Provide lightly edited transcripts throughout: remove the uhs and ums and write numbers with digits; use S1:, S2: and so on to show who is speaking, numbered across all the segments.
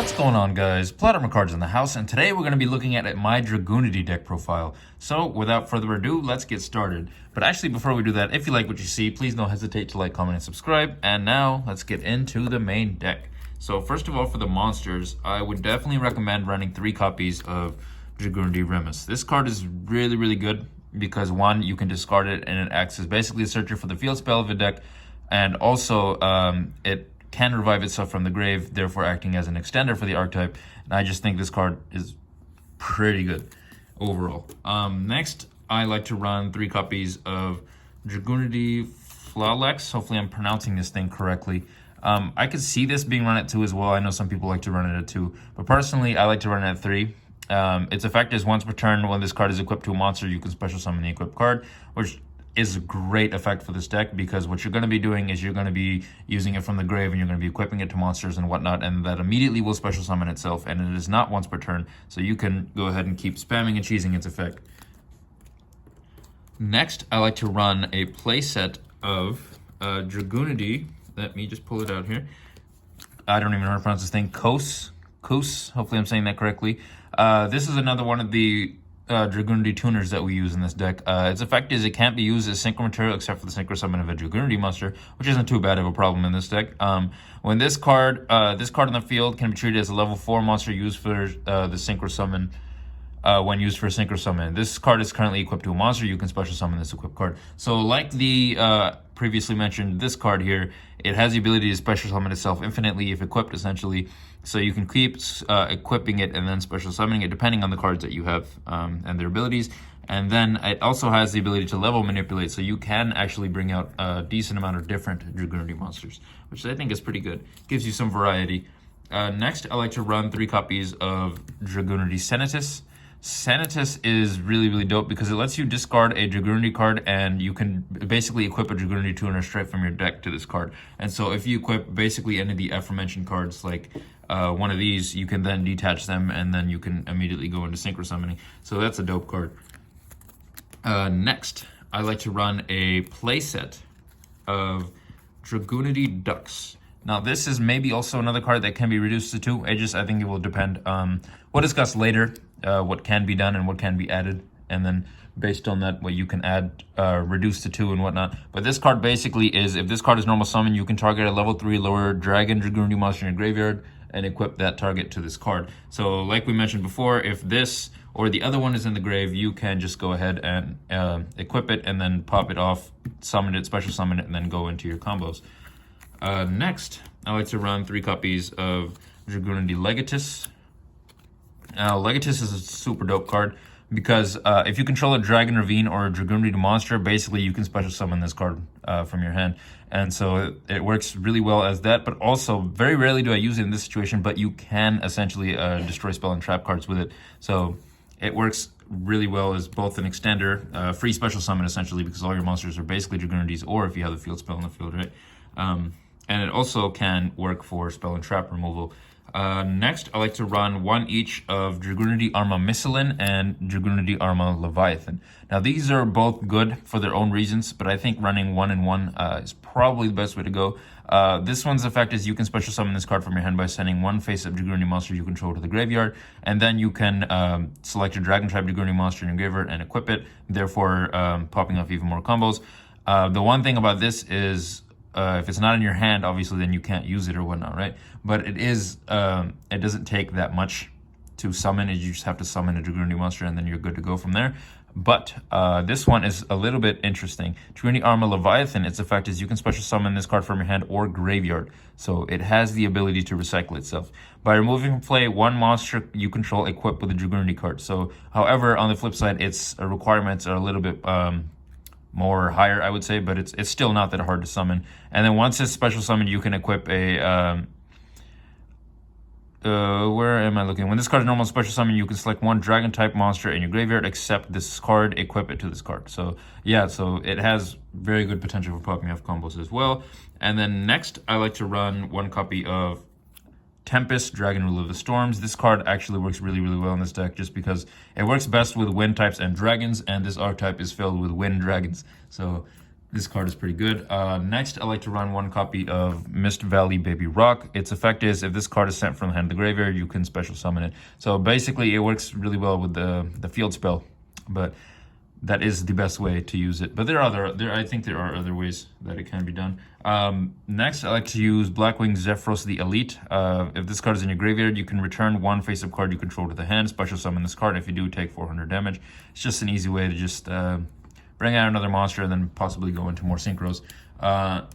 S1: What's going on, guys? PlotArmorCards in the house, and today we're going to be looking at my Dragunity deck profile. So without further ado, let's get started. But actually, before we do that, if you like what you see, please don't hesitate to like, comment, and subscribe. And now let's get into the main deck. So first of all, for the monsters, I would definitely recommend running 3 copies of Dragunity Remus. This card is really good because one, you can discard it and it acts as basically a searcher for the field spell of a deck, and also it can revive itself from the grave, therefore acting as an extender for the archetype. And I just think this card is pretty good overall. Next, I like to run 3 copies of Dragunity Flawlex. Hopefully I'm pronouncing this thing correctly. I could see this being run at 2 as well. I know some people like to run it at 2, but personally I like to run it at 3. Its effect is once per turn, when this card is equipped to a monster, you can special summon the equipped card, which is a great effect for this deck, because what you're going to be doing is you're going to be using it from the grave and you're going to be equipping it to monsters and whatnot, and that immediately will special summon itself, and it is not once per turn, so you can go ahead and keep spamming and cheesing its effect. Next, I like to run a playset of Dragunity. Let me just pull it out here. I don't even know how to pronounce this thing. Kos. Hopefully I'm saying that correctly. This is another one of the Dragunity tuners that we use in this deck. Its effect is it can't be used as synchro material except for the synchro summon of a Dragunity monster, which isn't too bad of a problem in this deck. When this card on the field can be treated as a level 4 monster used for the synchro summon. When used for a synchro summon, this card is currently equipped to a monster. You can special summon this equipped card. So like the previously mentioned, this card here, it has the ability to special summon itself infinitely if equipped, essentially. So you can keep equipping it and then special summoning it depending on the cards that you have and their abilities. And then it also has the ability to level manipulate, so you can actually bring out a decent amount of different Dragunity monsters, which I think is pretty good. Gives you some variety. Next, I like to run 3 copies of Dragunity Senatus. Senatus is really dope because it lets you discard a Dragunity card, and you can basically equip a Dragunity tuner straight from your deck to this card. And so if you equip basically any of the aforementioned cards, like one of these, you can then detach them and then you can immediately go into synchro summoning. So that's a dope card. Next, I like to run a playset of Dragunity Ducks. Now, this is maybe also another card that can be reduced to 2. I think it will depend. We'll discuss later what can be done and what can be added. And then based on that, what you can add, reduce to 2 and whatnot. But this card basically is, if this card is normal summon, you can target a level 3 lower Dragunity monster in your graveyard and equip that target to this card. So like we mentioned before, if this or the other one is in the grave, you can just go ahead and equip it and then pop it off, summon it, special summon it, and then go into your combos. Next, I like to run 3 copies of Dragunity Legatus. Now, Legatus is a super dope card because if you control a Dragon Ravine or a Dragunity monster, basically you can special summon this card from your hand. And so it works really well as that, but also very rarely do I use it in this situation, but you can essentially destroy spell and trap cards with it. So it works really well as both an extender, free special summon essentially, because all your monsters are basically Dragunities, or if you have the field spell in the field, right? And it also can work for spell and trap removal. Next, I like to run 1 each of Dragunity Arma Missilin and Dragunity Arma Leviathan. Now, these are both good for their own reasons, but I think running 1 and 1 is probably the best way to go. This one's effect is you can special summon this card from your hand by sending 1 face-up Dragunity monster you control to the graveyard, and then you can select a Dragon type Dragunity monster in your graveyard and equip it, therefore popping off even more combos. The one thing about this is, if it's not in your hand, obviously, then you can't use it or whatnot, right? But it is, it doesn't take that much to summon. You just have to summon a Dragunity monster and then you're good to go from there. But this one is a little bit interesting. Dragunity Arma Leviathan, its effect is you can special summon this card from your hand or graveyard. So it has the ability to recycle itself. By removing from play 1 monster you control equipped with a Dragunity card. So, however, on the flip side, its requirements are a little bit more higher, I would say, but it's still not that hard to summon. And then once it's special summoned, you can equip a where am I looking? When this card is normal special summon, you can select 1 dragon type monster in your graveyard, except this card, equip it to this card. So yeah, so it has very good potential for popping off combos as well. And then next, I like to run 1 copy of Tempest, Dragon Ruler of the Storms. This card actually works really well in this deck just because it works best with wind types and dragons, and this archetype is filled with wind dragons. So This card is pretty good. Next, I like to run one copy of Mist Valley Baby Rock. Its effect is if this card is sent from the hand to the graveyard, you can special summon it. So basically, it works really well with the field spell, but that is the best way to use it. But I think there are other ways that it can be done. Next, I like to use Blackwing Zephyros the Elite. If this card is in your graveyard, you can return one face-up card you control to the hand, special summon this card. If you do, take 400 damage. It's just an easy way to just bring out another monster and then possibly go into more synchros.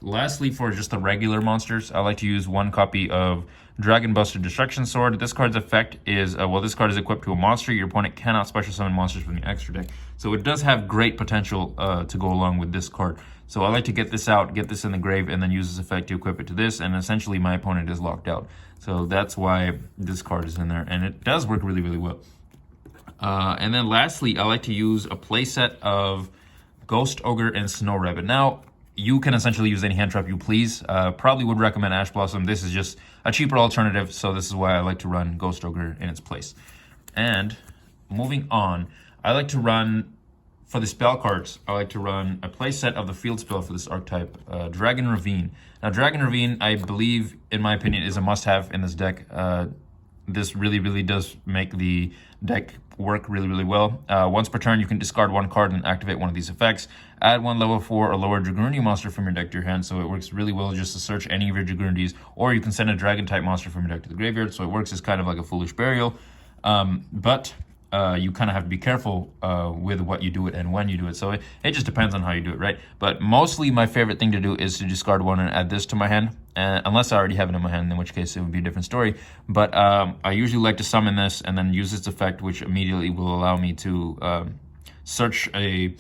S1: Lastly, for just the regular monsters, I like to use one copy of Dragon Buster Destruction Sword. This card's effect is, this card is equipped to a monster. Your opponent cannot special summon monsters from the extra deck. So it does have great potential to go along with this card. So I like to get this out, get this in the grave, and then use this effect to equip it to this, and essentially my opponent is locked out. So that's why this card is in there, and it does work really, really well. And then lastly, I like to use a playset of Ghost Ogre and Snow Rabbit. Now, you can essentially use any hand trap you please. Probably would recommend Ash Blossom. This is just a cheaper alternative, so this is why I like to run Ghost Ogre in its place. And moving on, I like to run, for the spell cards, I like to run a playset of the field spell for this archetype, Dragon Ravine. Now, Dragon Ravine, I believe, in my opinion, is a must-have in this deck. This really, really does make the deck work really, really well. Once per turn, you can discard one card and activate one of these effects. Add one level 4 or lower Dragunity monster from your deck to your hand, so it works really well just to search any of your Dragunities, or you can send a Dragon-type monster from your deck to the graveyard, so it works as kind of like a Foolish Burial. But you kind of have to be careful with what you do it and when you do it, so it just depends on how you do it, right? But mostly my favorite thing to do is to discard one and add this to my hand, unless I already have it in my hand, in which case it would be a different story. But I usually like to summon this and then use its effect, which immediately will allow me to search a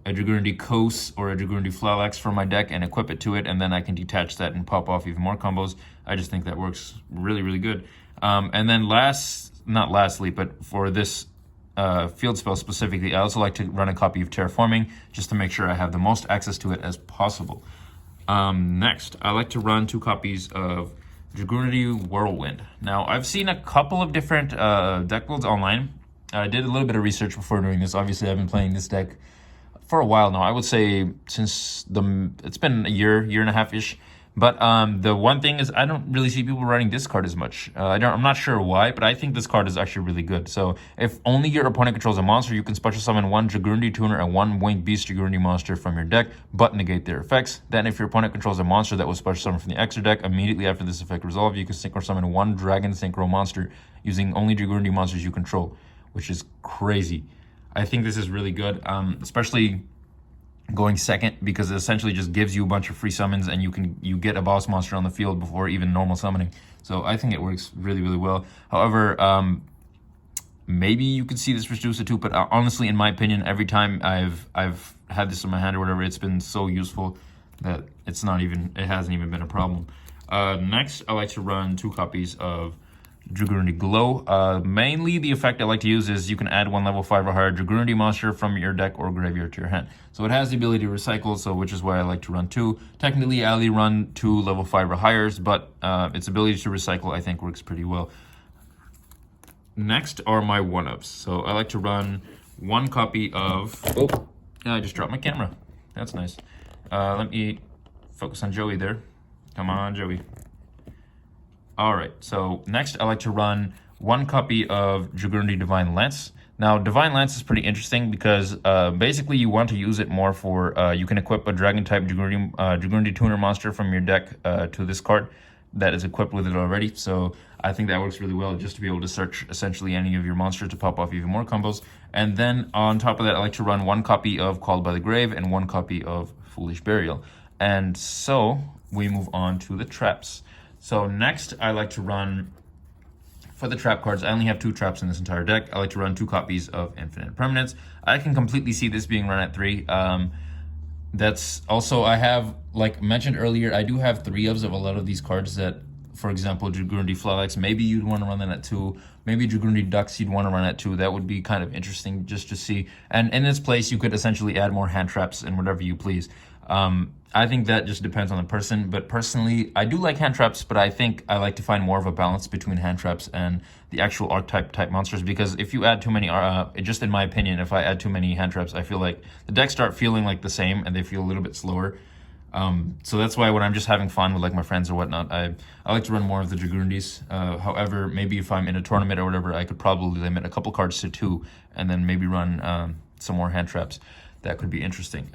S1: Dragunity Kos or a Dragunity Flalax from my deck and equip it to it, and then I can detach that and pop off even more combos. I just think that works really, really good. And then not lastly, but for this field spell specifically, I also like to run a copy of Terraforming just to make sure I have the most access to it as possible. Next, I like to run 2 copies of Dragunity Whirlwind. Now, I've seen a couple of different deck builds online. I did a little bit of research before doing this. Obviously, I've been playing this deck for a while now. I would say since it's been a year and a half-ish. But the one thing is I don't really see people running this card as much. I'm not sure why, but I think this card is actually really good. So if only your opponent controls a monster, you can special summon one Dragunity Tuner and one Winged Beast Dragunity monster from your deck, but negate their effects. Then if your opponent controls a monster that was special summoned from the extra deck, immediately after this effect resolve, you can synchro summon one Dragon Synchro monster using only Dragunity monsters you control, which is crazy. I think this is really good, especially going second, because it essentially just gives you a bunch of free summons and you get a boss monster on the field before even normal summoning. So I think it works really, really well. However, maybe you could see this reduced to 2, but honestly, in my opinion, every time I've had this in my hand or whatever, it's been so useful that it hasn't even been a problem. Next, I like to run 2 copies of Dragunity Glow. Mainly the effect I like to use is you can add one level 5 or higher Dragunity monster from your deck or graveyard to your hand. So it has the ability to recycle, so which is why I like to run 2. Technically, I only run 2 level 5 or higher, but its ability to recycle I think works pretty well. Next are my 1-ups. So I like to run 1 copy of... Oh, I just dropped my camera. That's nice. Let me focus on Joey there. Come on, Joey. All right, so next I like to run 1 copy of Dragunity Divine Lance. Now, Divine Lance is pretty interesting because basically you want to use it more for, you can equip a Dragon-type Dragunity Tuner monster from your deck to this card that is equipped with it already. So I think that works really well just to be able to search essentially any of your monsters to pop off even more combos. And then on top of that, I like to run 1 copy of Called by the Grave and 1 copy of Foolish Burial. And so we move on to the traps. So next, I like to run, for the trap cards, I only have 2 traps in this entire deck. I like to run 2 copies of Infinite Permanence. I can completely see this being run at 3. That's also, I have, like mentioned earlier, I do have 3-ofs of a lot of these cards that, for example, Dragunity Flalax, maybe you'd want to run that at 2. Maybe Dragunity Ducks you'd want to run at 2. That would be kind of interesting just to see. And in its place, you could essentially add more hand traps and whatever you please. I think that just depends on the person, but personally, I do like hand traps, but I think I like to find more of a balance between hand traps and the actual archetype type monsters, because if you add too many, just in my opinion, if I add too many hand traps, I feel like the decks start feeling like the same and they feel a little bit slower. So that's why when I'm just having fun with like my friends or whatnot, I like to run more of the Dragunities. However, maybe if I'm in a tournament or whatever, I could probably limit a couple cards to 2 and then maybe run some more hand traps. That could be interesting.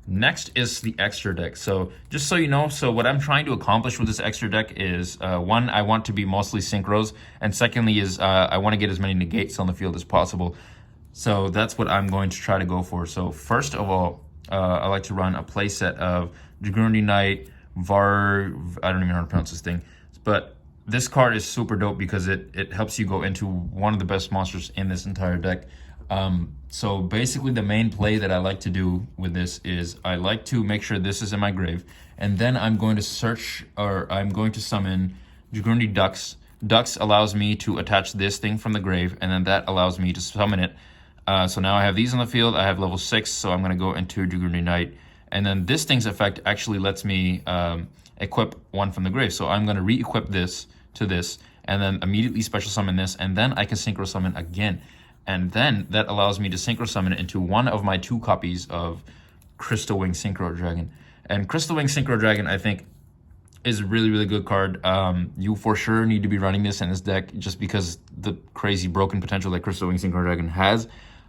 S1: Next is the extra deck. So just so you know, so what I'm trying to accomplish with this extra deck is, one, I want to be mostly synchros, and secondly is I want to get as many negates on the field as possible. So that's what I'm going to try to go for. So first of all, I like to run a playset of Dragunity Knight, I don't even know how to pronounce this thing, but this card is super dope because it helps you go into one of the best monsters in this entire deck. So basically the main play that I like to do with this is I like to make sure this is in my grave, and then I'm going to I'm going to summon Dragunity Ducks. Ducks allows me to attach this thing from the grave, and then that allows me to summon it. So now I have these on the field. I have level 6, so I'm going to go into Dragunity Knight. And then this thing's effect actually lets me equip one from the grave. So I'm going to re-equip this to this, and then immediately special summon this, and then I can synchro summon again. And then that allows me to synchro summon it into one of my 2 copies of Crystal Wing Synchro Dragon. And Crystal Wing Synchro Dragon, I think, is a really, really good card. You for sure need to be running this in this deck just because the crazy broken potential that Crystal Wing Synchro Dragon has.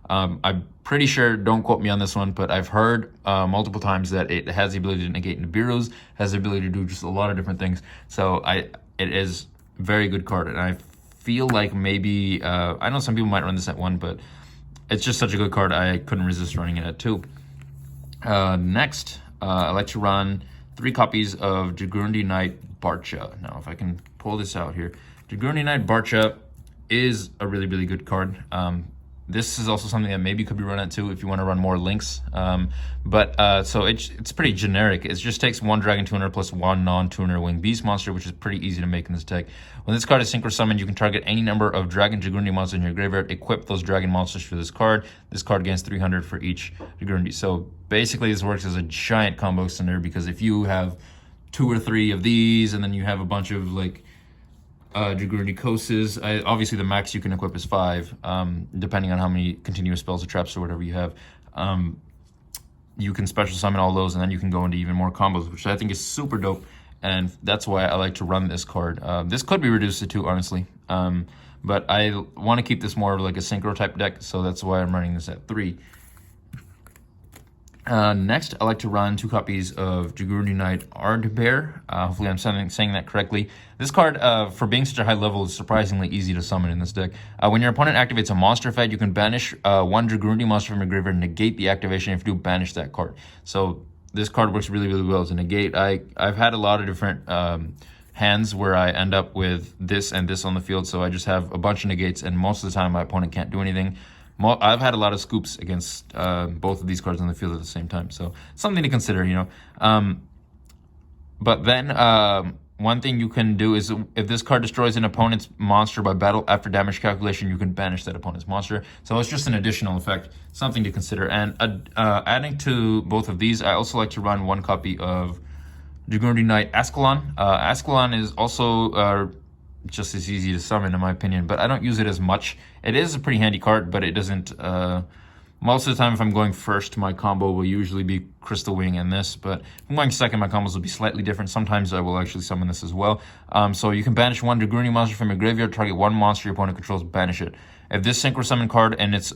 S1: I'm pretty sure, don't quote me on this one, but I've heard multiple times that it has the ability to negate Nibiru's, has the ability to do just a lot of different things. So it is a very good card, and I feel like maybe, I know some people might run this at 1, but it's just such a good card, I couldn't resist running it at 2. Next, I like to run 3 copies of Dragunity Knight Barcha. Now, if I can pull this out here. Dragunity Knight Barcha is a really, really good card. This is also something that maybe could be run at 2 if you want to run more links. So it's pretty generic. It just takes 1 Dragon Tuner plus 1 non-tuner Winged Beast monster, which is pretty easy to make in this deck. When this card is synchro summoned, you can target any number of Dragon Dragunity monsters in your graveyard, equip those Dragon monsters for this card. This card gains 300 for each Dragunity. So basically this works as a giant combo extender, because if you have 2 or 3 of these, and then you have a bunch of like Dragunity Koses. Obviously, the max you can equip is 5, depending on how many continuous spells or traps or whatever you have. You can special summon all those, and then you can go into even more combos, which I think is super dope, and that's why I like to run this card. This could be reduced to 2, honestly, but I want to keep this more of like a synchro type deck, so that's why I'm running this at 3. Next, I like to run 2 copies of Dragunity Knight Ardbear. Hopefully I'm saying that correctly. This card, for being such a high level, is surprisingly easy to summon in this deck. When your opponent activates a monster effect, you can banish 1 Dragunity monster from your graveyard and negate the activation. If you do, banish that card. So this card works really, really well as a negate. I've had a lot of different hands where I end up with this and this on the field, so I just have a bunch of negates, and most of the time my opponent can't do anything. I've had a lot of scoops against both of these cards on the field at the same time, so something to consider, you know. But then one thing you can do is, if this card destroys an opponent's monster by battle after damage calculation, you can banish that opponent's monster. So it's just an additional effect, something to consider. And adding to both of these, I also like to run 1 copy of Dragunity Knight Ascalon. Ascalon is also just as easy to summon, in my opinion, but I don't use it as much. It is a pretty handy card, but it doesn't, most of the time if I'm going first, my combo will usually be Crystal Wing and this, but if I'm going second, my combos will be slightly different. Sometimes I will actually summon this as well. So you can banish 1 Dragunity monster from your graveyard, target 1 monster your opponent controls, banish it. If this synchro summon card and its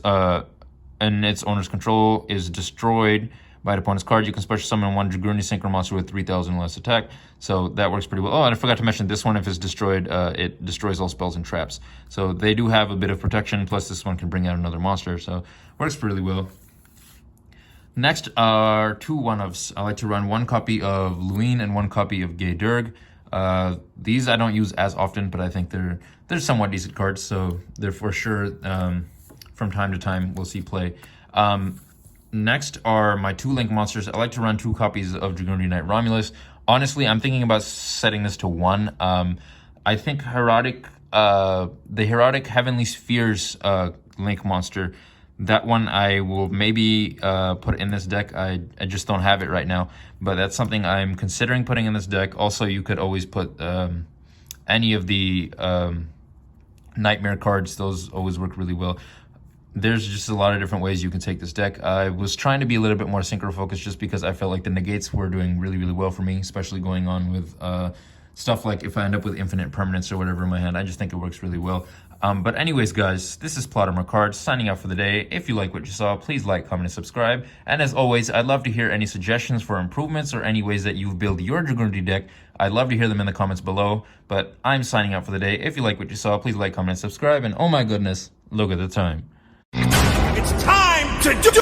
S1: owner's control is destroyed by the opponent's card, you can special summon 1 Dragunity synchro monster with 3,000 less attack. So that works pretty well. Oh, and I forgot to mention this one, if it's destroyed, it destroys all spells and traps. So they do have a bit of protection, plus this one can bring out another monster, so works really well. Next are 2 one-ofs. I like to run 1 copy of Luin and 1 copy of Gay Durg. These I don't use as often, but I think they're somewhat decent cards, so they're for sure, from time to time, we'll see play. Next are my 2 link monsters. I like to run 2 copies of Dragunity Knight Romulus. Honestly, I'm thinking about setting this to 1. I think the Heroic Heavenly Spheres link monster, That one I will maybe put in this deck. I just don't have it right now, but that's something I'm considering putting in this deck. Also, you could always put any of the nightmare cards. Those always work really well. There's just a lot of different ways you can take this deck. I was trying to be a little bit more synchro focused just because I felt like the negates were doing really, really well for me, especially going on with stuff like if I end up with infinite permanence or whatever in my hand. I just think it works really well. But anyways, guys, this is PlotArmorCards signing out for the day. If you like what you saw, please like, comment, and subscribe. And as always, I'd love to hear any suggestions for improvements or any ways that you've built your Dragunity deck. I'd love to hear them in the comments below. But I'm signing out for the day. If you like what you saw, please like, comment, and subscribe. And oh my goodness, look at the time.
S2: It's time to do